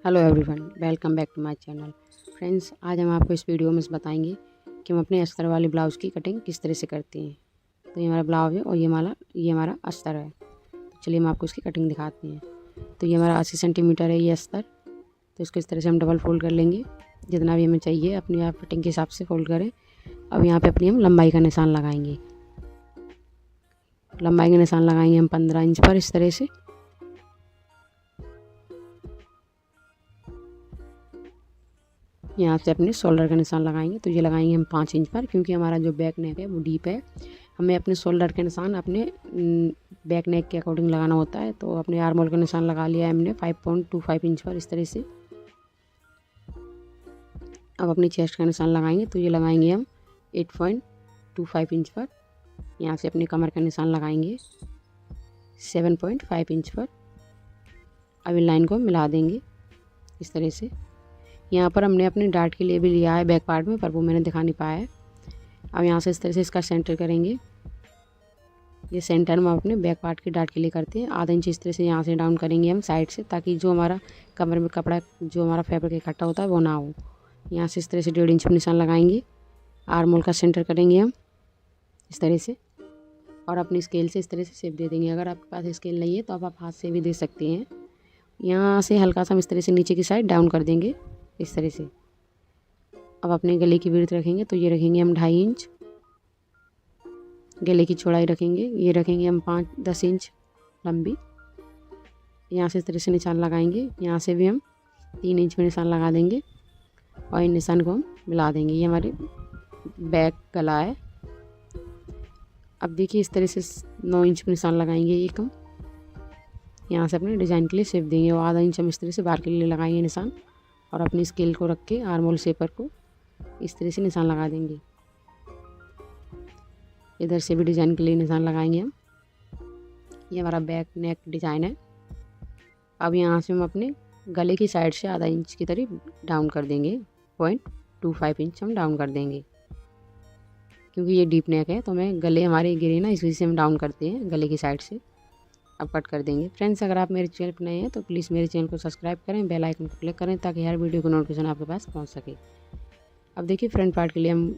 Hello everyone, welcome back to my channel. Friends, आज हम आपको इस वीडियो में बताएंगे कि हम अपने अस्तर वाले ब्लाउज़ की कटिंग किस तरह से करते हैं। तो ये हमारा ब्लाउज है और ये हमारा अस्तर है। तो चलिए हम आपको इसकी कटिंग दिखाते हैं। तो ये हमारा 80 सेंटीमीटर है ये अस्तर। तो इसको इस तरह से हम डबल फोल्ड कर लेंगे, जितना भी हमें चाहिए अपनी आप कटिंग के हिसाब से फोल्ड करें। अब यहाँ पर अपनी हम लंबाई का निशान लगाएंगे। लंबाई का निशान लगाएंगे हम 15 इंच पर इस तरह से। यहाँ से अपने शोल्डर का निशान लगाएंगे। तो ये लगाएंगे हम 5 इंच पर, क्योंकि हमारा जो बैक नेक है वो डीप है। हमें अपने शोल्डर के निशान अपने बैक नेक के अकॉर्डिंग लगाना होता है। तो अपने आर्म होल का निशान लगा लिया है हमने 5.25 इंच पर इस तरह से। अब अपनी चेस्ट का निशान लगाएंगे। तो ये लगाएंगे हम 8.25 इंच पर। यहाँ से अपनी कमर का निशान लगाएंगे 7.5 इंच पर। अब इन लाइन को मिला देंगे इस तरह से। यहाँ पर हमने अपने डार्ट के लिए भी लिया है बैक पार्ट में, पर वो मैंने दिखा नहीं पाया है। अब यहाँ से इस तरह से इसका सेंटर करेंगे। ये सेंटर में अपने बैक पार्ट के डार्ट के लिए करते हैं। आधा इंच इस तरह से यहाँ से डाउन करेंगे हम साइड से, ताकि जो हमारा कमर में कपड़ा जो हमारा फैब्रिक इकट्ठा होता है वो ना हो। यहाँ से इस तरह से 1.5 इंच पर निशान लगाएंगे। आर्म होल का सेंटर करेंगे हम इस तरह से, और अपनी स्केल से इस तरह से शेप दे देंगे। अगर आपके पास स्केल नहीं है तो आप हाथ से भी दे सकते हैं। यहाँ से हल्का सा हम इस तरह से नीचे की साइड डाउन कर देंगे इस तरह से। अब अपने गले की विड्थ रखेंगे। तो ये रखेंगे हम 2.5 इंच। गले की चौड़ाई रखेंगे, ये रखेंगे हम 5-10 इंच लंबी। यहाँ से इस तरह से निशान लगाएंगे। यहाँ से भी हम 3 इंच में निशान लगा देंगे और इन निशान को हम मिला देंगे। ये हमारे बैक गला है। अब देखिए इस तरह से 9 इंच में निशान लगाएंगे एक हम। यहाँ से अपने डिज़ाइन के लिए शेप देंगे और आधा इंच हम इस तरह से बाहर के लिए लगाएंगे निशान, और अपनी स्केल को रख के आर्म होल शेपर को इस तरह से निशान लगा देंगे। इधर से भी डिज़ाइन के लिए निशान लगाएंगे हम। ये हमारा बैक नेक डिज़ाइन है। अब यहाँ से हम अपने गले की साइड से आधा इंच की तरफ डाउन कर देंगे। 0.25 इंच हम डाउन कर देंगे, क्योंकि ये डीप नेक है तो हमें गले हमारे गिरे ना, इस वजह से हम डाउन करते हैं गले की साइड से। अब कट कर देंगे। फ्रेंड्स, अगर आप मेरे चैनल पर नए हैं तो प्लीज़ मेरे चैनल को सब्सक्राइब करें, बेल आइकन को क्लिक करें, ताकि हर वीडियो का नोटिफिकेशन आपके पास पहुंच सके। अब देखिए फ्रंट पार्ट के लिए हम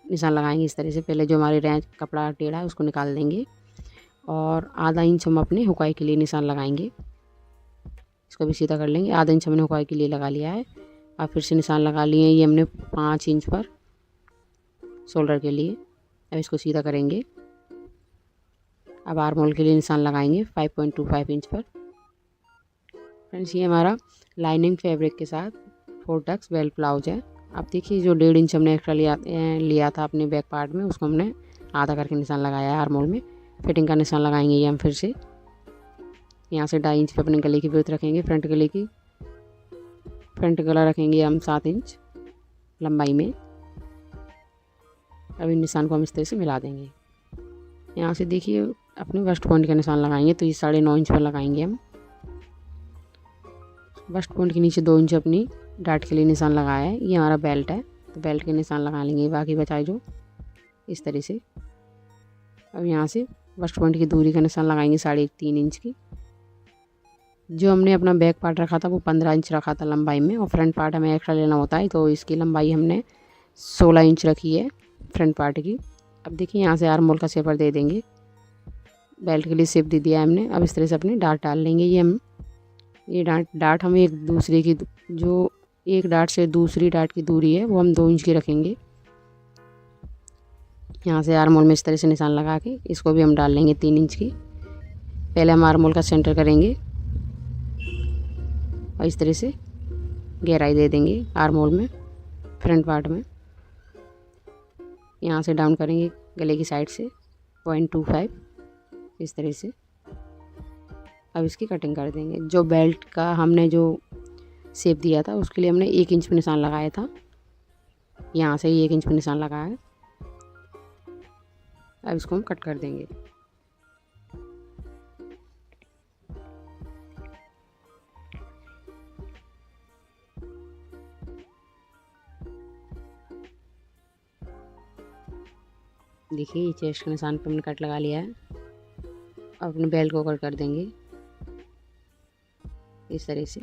निशान लगाएंगे इस तरह से। पहले जो हमारे रेंच कपड़ा टेढ़ा है उसको निकाल देंगे, और आधा इंच हम अपने हुकाई के लिए निशान लगाएंगे। इसको भी सीधा कर लेंगे। आधा इंच हमने हुकाई के लिए लगा लिया है। अब फिर से निशान लगा लिए हैं ये हमने 5 इंच पर शोल्डर के लिए। अब इसको सीधा करेंगे। अब आर्म होल के लिए निशान लगाएंगे 5.25 इंच पर। फ्रेंड्स, ये हमारा लाइनिंग फैब्रिक के साथ 4 टक्स बेल्ट ब्लाउज है। अब देखिए जो 1.5 इंच हमने एक्स्ट्रा लिया था अपने बैक पार्ट में, उसको हमने आधा करके निशान लगाया है आर्म होल में। फिटिंग का निशान लगाएंगे ये हम फिर से। यहाँ से 2.5 इंच पे अपने गले की विड्थ रखेंगे। फ्रंट गले की फ्रंट गला रखेंगे हम 7 इंच लंबाई में। अब इन निशान को हम इस तरह से मिला देंगे। यहाँ से देखिए अपने वेस्ट पॉइंट का निशान लगाएंगे। तो ये 9.5 इंच पर लगाएंगे हम। वेस्ट पॉइंट के नीचे 2 इंच अपनी डार्ट के लिए निशान लगाया है। ये हमारा बेल्ट है, तो बेल्ट के निशान लगा लेंगे बाकी बचाए जो इस तरह से। अब यहाँ से वेस्ट पॉइंट की दूरी का निशान लगाएंगे 3.5 इंच की। जो हमने अपना बैक पार्ट रखा था वो 15 इंच रखा था लंबाई में, और फ्रंट पार्ट हमें एक्स्ट्रा लेना होता है, तो इसकी लंबाई हमने 16 इंच रखी है फ्रंट पार्ट की। अब देखिए यहाँ से आर्म होल का शेपर दे देंगे। बेल्ट के लिए शेप दे दिया है हमने। अब इस तरह से अपनी डार्ट डाल लेंगे। ये डार्ट हम एक दूसरे की जो एक डार्ट से दूसरी डार्ट की दूरी है वो हम 2 इंच की रखेंगे। यहाँ से आर्म होल में इस तरह से निशान लगा के इसको भी हम डाल लेंगे 3 इंच की। पहले हम आर्म होल का सेंटर करेंगे और इस तरह से गहराई दे देंगे आर्म होल में फ्रंट पार्ट में। यहाँ से डाउन करेंगे गले की साइड से 0.25 इस तरह से। अब इसकी कटिंग कर देंगे। जो बेल्ट का हमने जो शेप दिया था उसके लिए हमने 1 इंच पर निशान लगाया था। यहाँ से 1 इंच पर निशान लगाया है। अब इसको हम कट कर देंगे। देखिए ये चेस्ट के निशान पर हमने कट लगा लिया है। अब अपने बेल्ट को कट कर देंगे इस तरह से।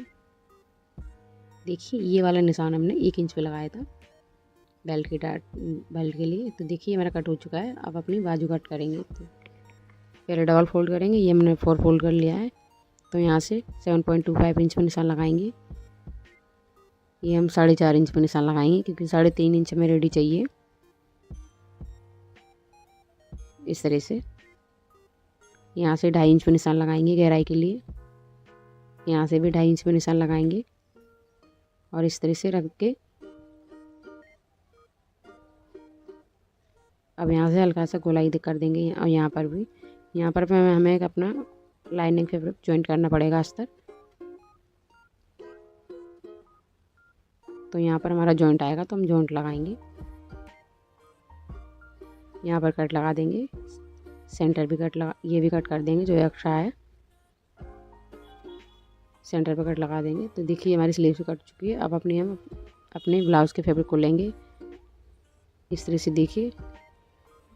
देखिए ये वाला निशान हमने 1 इंच पे लगाया था बेल्ट के लिए। तो देखिए मेरा कट हो चुका है। अब अपनी बाजू कट करेंगे। तो पहले डबल फोल्ड करेंगे, ये हमने 4 फोल्ड कर लिया है। तो यहाँ से 7.25 इंच पे निशान लगाएंगे। ये हम 4.5 इंच पे निशान लगाएंगे क्योंकि 3.5 इंच में रेडी चाहिए। इस तरह से यहाँ से 2.5 इंच पे निशान लगाएंगे गहराई के लिए। यहाँ से भी 2.5 इंच पे निशान लगाएंगे और इस तरह से रख के अब यहाँ से हल्का सा गोलाई कर देंगे। और यहाँ पर भी हमें एक अपना लाइनिंग फैब्रिक जॉइंट करना पड़ेगा अस्तर। तो यहाँ पर हमारा जॉइंट आएगा तो हम जॉइंट लगाएंगे। यहाँ पर कट लगा देंगे, सेंटर भी ये भी कट कर देंगे जो एक्स्ट्रा है, सेंटर पर कट लगा देंगे। तो देखिए हमारी स्लीव्स कट चुकी है। अब हम अपने ब्लाउज़ के फैब्रिक को लेंगे इस तरह से। देखिए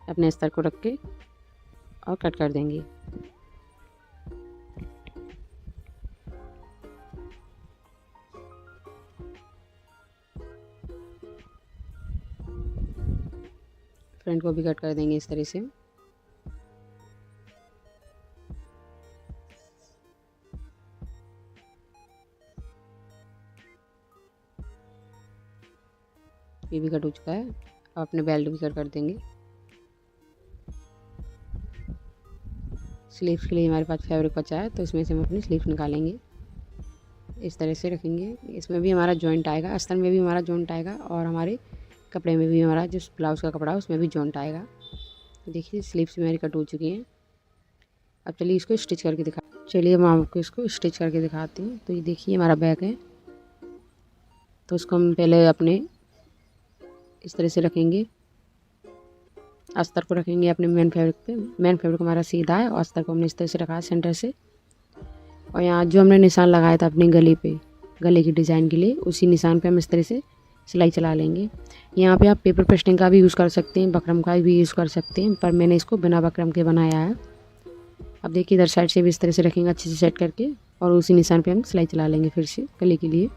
अपने अस्तर को रख के और कट कर देंगे। फ्रंट को भी कट कर देंगे इस तरह से। ये भी कट हो चुका है। अब अपने बेल्ट भी कट कर देंगे। स्लीव्स के लिए हमारे पास फैब्रिक बचा है तो इसमें से हम अपनी स्लीव्स निकालेंगे। इस तरह से रखेंगे। इसमें भी हमारा जॉइंट आएगा, अस्तर में भी हमारा जॉइंट आएगा और हमारे कपड़े में भी हमारा जिस ब्लाउज़ का कपड़ा है उसमें भी जॉइंट आएगा। तो देखिए स्लीव्स भी हमारी कट हो चुकी हैं। अब चलिए इसको स्टिच करके चलिए मैं आपको इसको स्टिच करके दिखाती हूँ। तो ये देखिए हमारा बैग है। तो उसको हम पहले अपने इस तरह से रखेंगे, अस्तर को रखेंगे अपने मेन फैब्रिक पे। मेन फैब्रिक हमारा सीधा है और अस्तर को हमने इस तरह से रखा है सेंटर से। और यहाँ जो हमने निशान लगाया था अपने गले की डिज़ाइन के लिए, उसी निशान पे हम इस तरह से सिलाई चला लेंगे। यहाँ पे आप पेपर पेस्टिंग का भी यूज़ कर सकते हैं, बकरम का भी यूज़ कर सकते हैं, पर मैंने इसको बिना बकरम के बनाया है। अब देखिए इधर साइड से भी इस तरह से रखेंगे अच्छे से सेट करके और उसी निशान पे हम सिलाई चला लेंगे फिर से गले के लिए।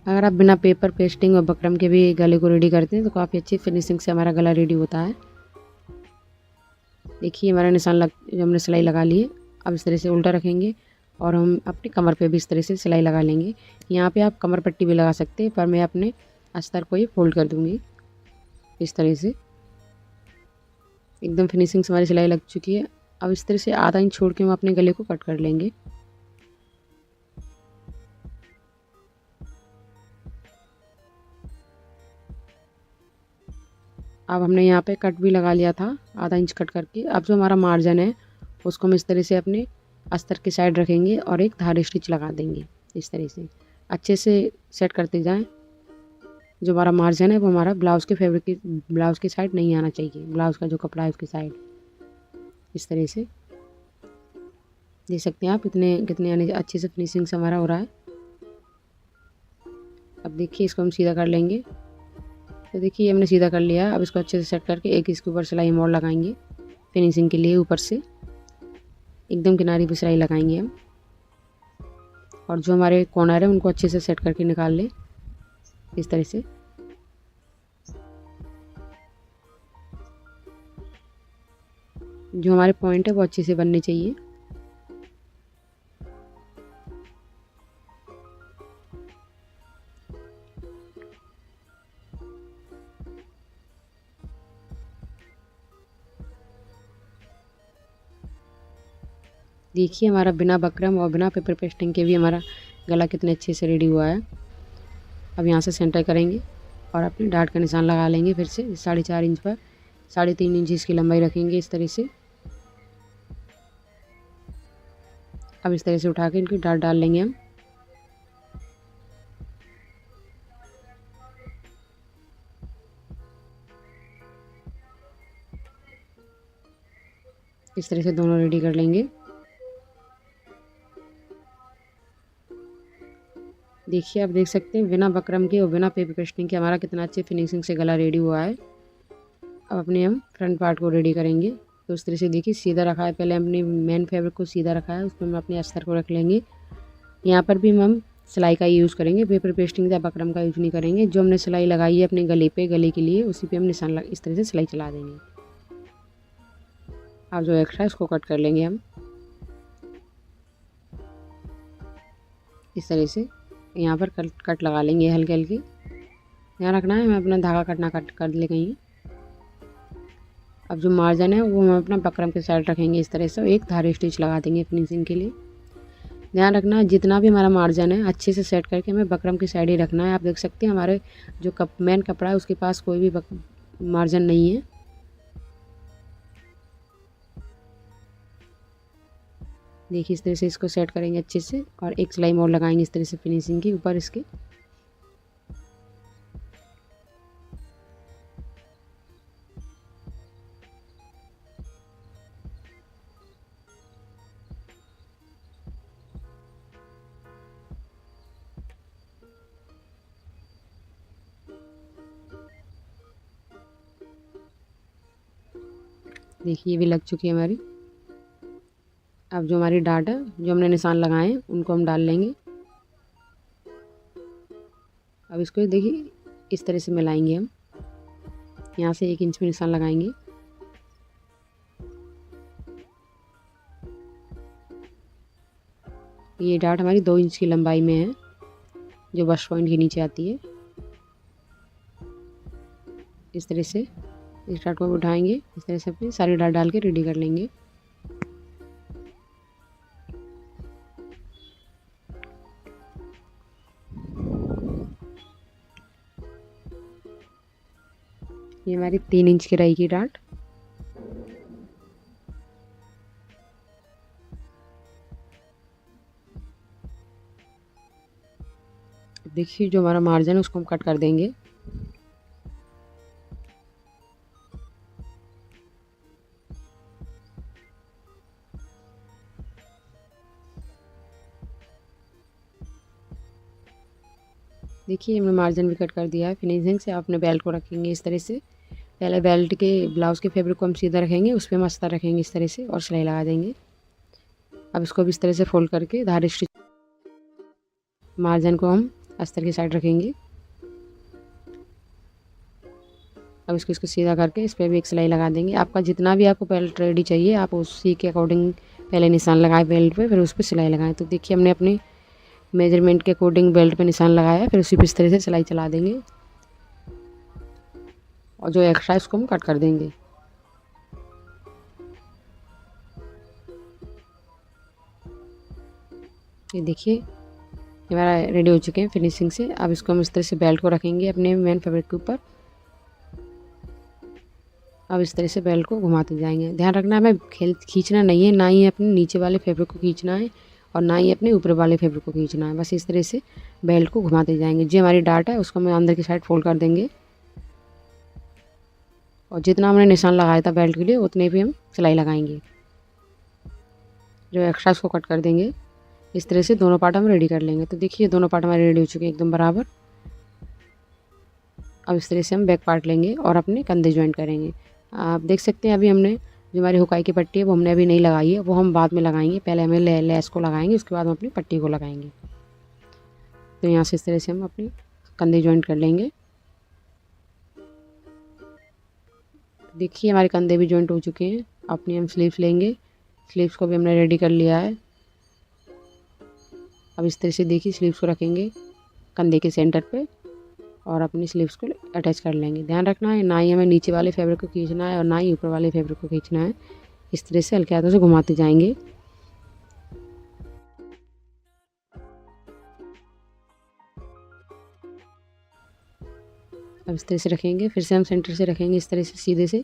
अगर आप बिना पेपर पेस्टिंग और बकरम के भी गले को रेडी करते हैं तो काफ़ी अच्छी फिनिशिंग से हमारा गला रेडी होता है। देखिए हमारा निशान जो हमने सिलाई लगा ली है। अब इस तरह से उल्टा रखेंगे और हम अपनी कमर पे भी इस तरह से सिलाई लगा लेंगे। यहाँ पे आप कमर पट्टी भी लगा सकते हैं, पर मैं अपने अस्तर को ही फोल्ड कर दूँगी इस तरह से। एकदम फिनिशिंग से हमारी सिलाई लग चुकी है। अब इस तरह से आधा इंच छोड़ के हम अपने गले को कट कर लेंगे। अब हमने यहाँ पे कट भी लगा लिया था आधा इंच कट करके। अब जो हमारा मार्जिन है उसको हम इस तरह से अपने अस्तर की साइड रखेंगे और एक धारी स्टिच लगा देंगे इस तरह से। अच्छे से सेट करते जाएं। जो हमारा मार्जिन है वो हमारा ब्लाउज़ की साइड नहीं आना चाहिए, ब्लाउज़ का जो कपड़ा है उसकी साइड। इस तरह से देख सकते हैं आप कितने अच्छे से फिनिशिंग से हमारा हो रहा है। अब देखिए इसको हम सीधा कर लेंगे। तो देखिए हमने सीधा कर लिया। अब इसको अच्छे से सेट करके एक इसके ऊपर सिलाई मोड़ लगाएंगे फिनिशिंग के लिए। ऊपर से एकदम किनारे पे सिलाई लगाएंगे हम और जो हमारे कॉर्नर है उनको अच्छे से सेट करके निकाल लें इस तरह से। जो हमारे पॉइंट है वो अच्छे से बनने चाहिए। देखिए हमारा बिना बकरम और बिना पेपर पेस्टिंग के भी हमारा गला कितने अच्छे से रेडी हुआ है। अब यहाँ से सेंटर करेंगे और अपने डार्ट का निशान लगा लेंगे फिर से 4.5 इंच पर। 3.5 इंच इसकी लंबाई रखेंगे इस तरह से। अब इस तरह से उठा के इनकी डार्ट डाल लेंगे हम। इस तरह से दोनों रेडी कर लेंगे। देखिए आप देख सकते हैं बिना बकरम के और बिना पेपर पेस्टिंग के हमारा कितना अच्छे फिनिशिंग से गला रेडी हुआ है। अब अपने हम फ्रंट पार्ट को रेडी करेंगे। तो इस तरह से देखिए सीधा रखा है, पहले हमने मेन फैब्रिक को सीधा रखा है, उसमें हम अपने अस्तर को रख लेंगे। यहाँ पर भी हम सिलाई का यूज़ करेंगे, पेपर पेस्टिंग या बकरम का यूज़ नहीं करेंगे। जो हमने सिलाई लगाई है अपने गले पे, गले के लिए, उसी पे हम निशान इस तरह से सिलाई चला देंगे। अब जो एक्स्ट्रा है उसको कट कर लेंगे हम इस तरह से। यहाँ पर कट लगा लेंगे हल्के हल्के। ध्यान रखना है हमें अपना धागा कटना कट कर ले कहीं। अब जो मार्जिन है वो हम अपना बकरम के साइड रखेंगे इस तरह से, एक धारी स्टिच लगा देंगे फिनिशिंग के लिए। ध्यान रखना जितना भी हमारा मार्जिन है अच्छे से सेट करके हमें बकरम की साइड ही रखना है। आप देख सकते हैं हमारे जो मेन कपड़ा है उसके पास कोई भी मार्जिन नहीं है। देखिए इस तरह से इसको सेट करेंगे अच्छे से, और एक सिलाई मोड़ लगाएंगे इस तरह से फिनिशिंग के ऊपर इसके। देखिए ये भी लग चुकी है हमारी। अब जो हमारी डाट है, जो हमने निशान लगाए हैं, उनको हम डाल लेंगे। अब इसको देखिए इस तरह से मिलाएंगे हम, यहाँ से 1 इंच में निशान लगाएंगे। ये डाट हमारी 2 इंच की लंबाई में है, जो बस्ट पॉइंट के नीचे आती है। इस तरह से इस डाट को उठाएंगे, इस तरह से अपनी सारी डाट डाल के रेडी कर लेंगे। ये हमारी 3 इंच की रहेगी डाट। देखिए जो हमारा मार्जिन है उसको हम कट कर देंगे। देखिए हमने मार्जिन भी कट कर दिया है फिनिशिंग से। अपने बेल्ट को रखेंगे इस तरह से। पहले बेल्ट के ब्लाउज़ के फैब्रिक को हम सीधा रखेंगे, उस पर मस्ता रखेंगे इस तरह से और सिलाई लगा देंगे। अब इसको भी इस तरह से फोल्ड करके धारी स्टिच, मार्जिन को हम अस्तर की साइड रखेंगे। अब इसको सीधा करके इस पर भी एक सिलाई लगा देंगे। आपका जितना भी आपको बेल्ट रेडी चाहिए आप उसी के अकॉर्डिंग पहले निशान लगाए बेल्ट पे, फिर उस पर सिलाई लगाएं। तो देखिए हमने अपने मेजरमेंट के अकॉर्डिंग बेल्ट पे निशान लगाया, फिर उसी पे इस तरह से सिलाई चला देंगे और जो एक्स्ट्रा है उसको हम कट कर देंगे। ये देखिए ये हमारा रेडी हो चुके हैं फिनिशिंग से। अब इसको हम इस तरह से बेल्ट को रखेंगे अपने मेन फैब्रिक के ऊपर। अब इस तरह से बेल्ट को घुमाते जाएंगे। ध्यान रखना हमें खींचना नहीं है, ना ही अपने नीचे वाले फैब्रिक को खींचना है और ना ही अपने ऊपर वाले फैब्रिक को खींचना है। बस इस तरह से बेल्ट को घुमाते जाएंगे। जो हमारी डाट है उसको हम अंदर की साइड फोल्ड कर देंगे और जितना हमने निशान लगाया था बेल्ट के लिए उतने भी हम सिलाई लगाएंगे। जो एक्स्ट्रा उसको कट कर देंगे। इस तरह से दोनों पार्ट हम रेडी कर लेंगे। तो देखिए दोनों पार्ट हमारे रेडी हो चुके हैं एकदम बराबर। अब इस तरह से हम बैक पार्ट लेंगे और अपने कंधे ज्वाइंट करेंगे। आप देख सकते हैं अभी हमने जो हमारी हुकाई की पट्टी है वो हमने अभी नहीं लगाई है, वो हम बाद में लगाएंगे। पहले हमें लेस को लगाएंगे, उसके बाद हम अपनी पट्टी को लगाएंगे। तो यहाँ से इस तरह से हम अपनी कंधे ज्वाइंट कर लेंगे। देखिए हमारे कंधे भी ज्वाइंट हो चुके हैं। अपनी हम स्लीव्स लेंगे, स्लीव्स को भी हमने रेडी कर लिया है। अब इस तरह से देखिए स्लीव्स को रखेंगे कंधे के सेंटर पे और अपनी स्लीव्स को अटैच कर लेंगे। ध्यान रखना है ना ही हमें नीचे वाले फैब्रिक को खींचना है और ना ही ऊपर वाले फैब्रिक को खींचना है। इस तरह से हल्के हाथों से घुमाते जाएंगे। अब इस तरह से रखेंगे, फिर से हम सेंटर से रखेंगे इस तरह से सीधे से।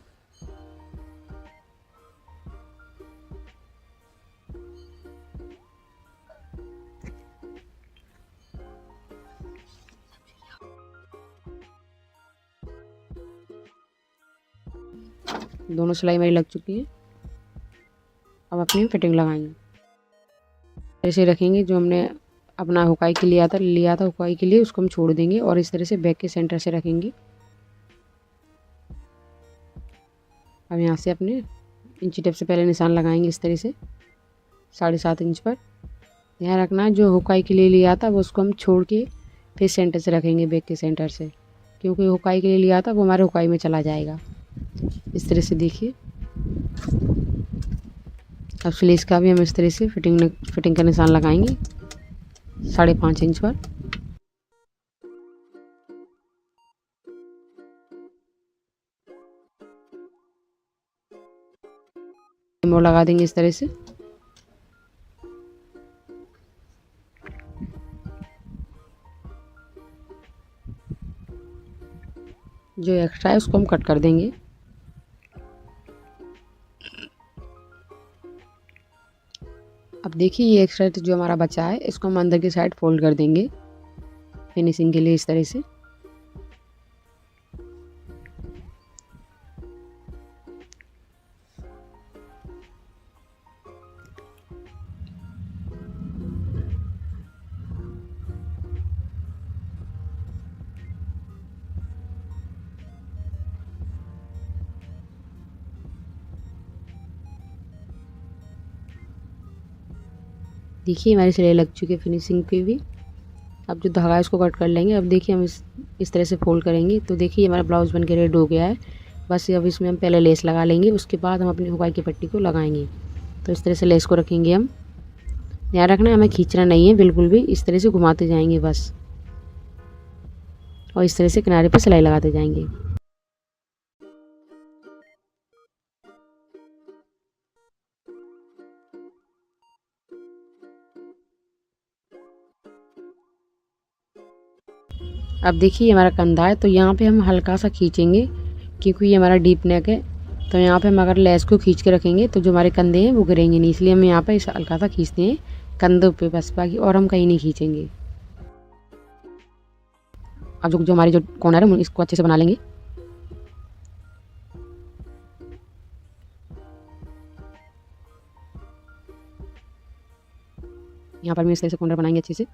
दोनों सिलाई मेरी लग चुकी है। अब अपनी फिटिंग लगाएंगे। ऐसे रखेंगे, जो हमने अपना हुकाई के लिया था हुकाई के लिए उसको हम छोड़ देंगे और इस तरह से बैक के सेंटर से रखेंगे। अब यहाँ से अपने इंची टेप से पहले निशान लगाएंगे इस तरह से 7.5 इंच पर। ध्यान रखना जो हुकाई के लिए लिया था वो उसको हम छोड़ के फिर सेंटर से रखेंगे, बैक के सेंटर से, क्योंकि हुकाई के लिए लिया था वो हमारे हुकाई में चला जाएगा। इस तरह से देखिए। अब स्लीव्स का भी हम इस तरह से फिटिंग का निशान लगाएंगे 5.5 इंच पर। मोड़ लगा देंगे इस तरह से। जो एक्स्ट्रा है उसको हम कट कर देंगे। अब देखिए ये एक्स्ट्रा जो हमारा बचा है इसको हम अंदर की साइड फोल्ड कर देंगे फिनिशिंग के लिए इस तरह से। देखिए हमारी सिलाई लग चुकी है फिनिशिंग की भी। अब जो धागा है उसको कट कर लेंगे। अब देखिए हम इस तरह से फोल्ड करेंगे तो देखिए हमारा ब्लाउज़ बन के रेडी हो गया है। बस अब इसमें हम पहले लेस लगा लेंगे, उसके बाद हम अपनी हुकाई की पट्टी को लगाएंगे। तो इस तरह से लेस को रखेंगे हम। ध्यान रखना हमें खींचना नहीं है बिल्कुल भी, इस तरह से घुमाते जाएंगे बस, और इस तरह से किनारे पर सिलाई लगाते जाएंगे। अब देखिए हमारा कंधा है तो यहाँ पे हम हल्का सा खींचेंगे, क्योंकि ये हमारा डीप नेक है। तो यहाँ पे हम अगर लेस को खींच के रखेंगे तो जो हमारे कंधे हैं वो गिरेंगे नहीं, इसलिए हम यहाँ पे इस हल्का सा खींचते हैं कंधों पे बस, बाकी और हम कहीं नहीं खींचेंगे। अब जो जो हमारी जो कॉर्नर है इसको अच्छे से बना लेंगे। यहाँ पर भी इस तरह से कॉर्नर बनाएंगे अच्छे से।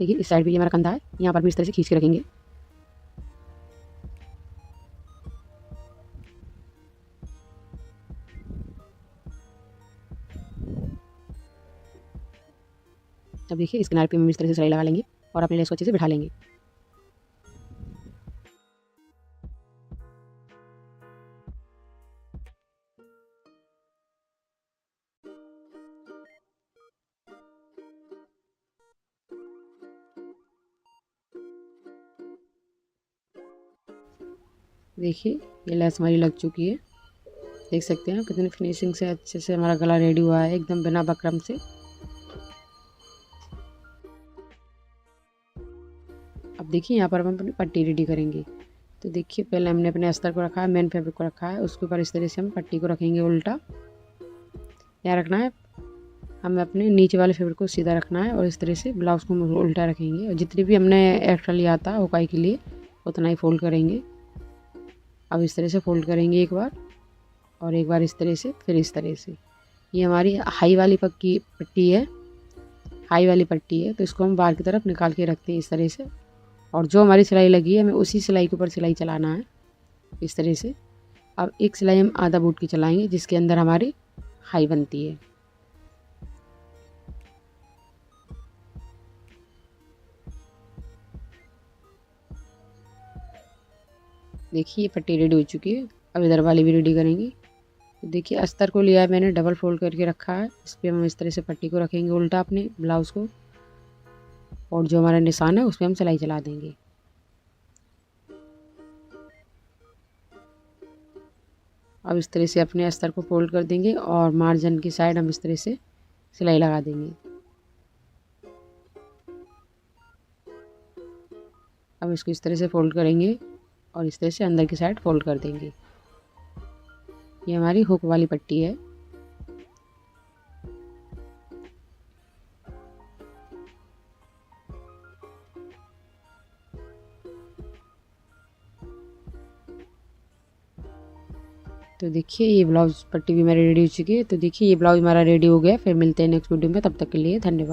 देखिए इस साइड भी हमारा कंधा है, यहाँ पर भी इस तरह से खींच के रखेंगे। अब देखिए इस किनारे पे हम इस तरह से सिलाई लगा लेंगे और अपने लेस को अच्छे से बिठा लेंगे। देखिए ये लेस हमारी लग चुकी है, देख सकते हैं कितनी फिनिशिंग से अच्छे से हमारा गला रेडी हुआ है एकदम बिना बकरम से। अब देखिए यहाँ पर हम अपनी पट्टी रेडी करेंगे। तो देखिए पहले हमने अपने अस्तर को रखा है, मेन फैब्रिक को रखा है, उसके ऊपर इस तरह से हम पट्टी को रखेंगे उल्टा। यहाँ रखना है, हमें अपने नीचे वाले फैब्रिक को सीधा रखना है और इस तरह से ब्लाउज को उल्टा रखेंगे, और जितनी भी हमने एक्स्ट्रा लिया था हुकाई के लिए उतना ही फोल्ड करेंगे। अब इस तरह से फोल्ड करेंगे एक बार, और एक बार इस तरह से, फिर इस तरह से। ये हमारी हाई वाली पक्की पट्टी है, हाई वाली पट्टी है, तो इसको हम बाहर की तरफ निकाल के रखते हैं इस तरह से। और जो हमारी सिलाई लगी है हमें उसी सिलाई के ऊपर सिलाई चलाना है इस तरह से। अब एक सिलाई हम आधा बूट की चलाएंगे जिसके अंदर हमारी हाई बनती है। देखिए ये पट्टी रेडी हो चुकी है। अब इधर वाली भी रेडी करेंगे। तो देखिए अस्तर को लिया है मैंने, डबल फोल्ड करके रखा है, इस पर हम इस तरह से पट्टी को रखेंगे उल्टा अपने ब्लाउज़ को, और जो हमारा निशान है उस पर हम सिलाई चला देंगे। अब इस तरह से अपने अस्तर को फोल्ड कर देंगे और मार्जिन की साइड हम इस तरह से सिलाई लगा देंगे। अब इसको इस तरह से फोल्ड करेंगे और इस तरह से अंदर की साइड फोल्ड कर देंगे। ये हमारी हुक वाली पट्टी है। तो देखिए ये ब्लाउज़ पट्टी भी हमारी रेडी हो चुकी है। तो देखिए ये ब्लाउज़ हमारा रेडी हो गया। फिर मिलते हैं नेक्स्ट वीडियो में, तब तक के लिए धन्यवाद।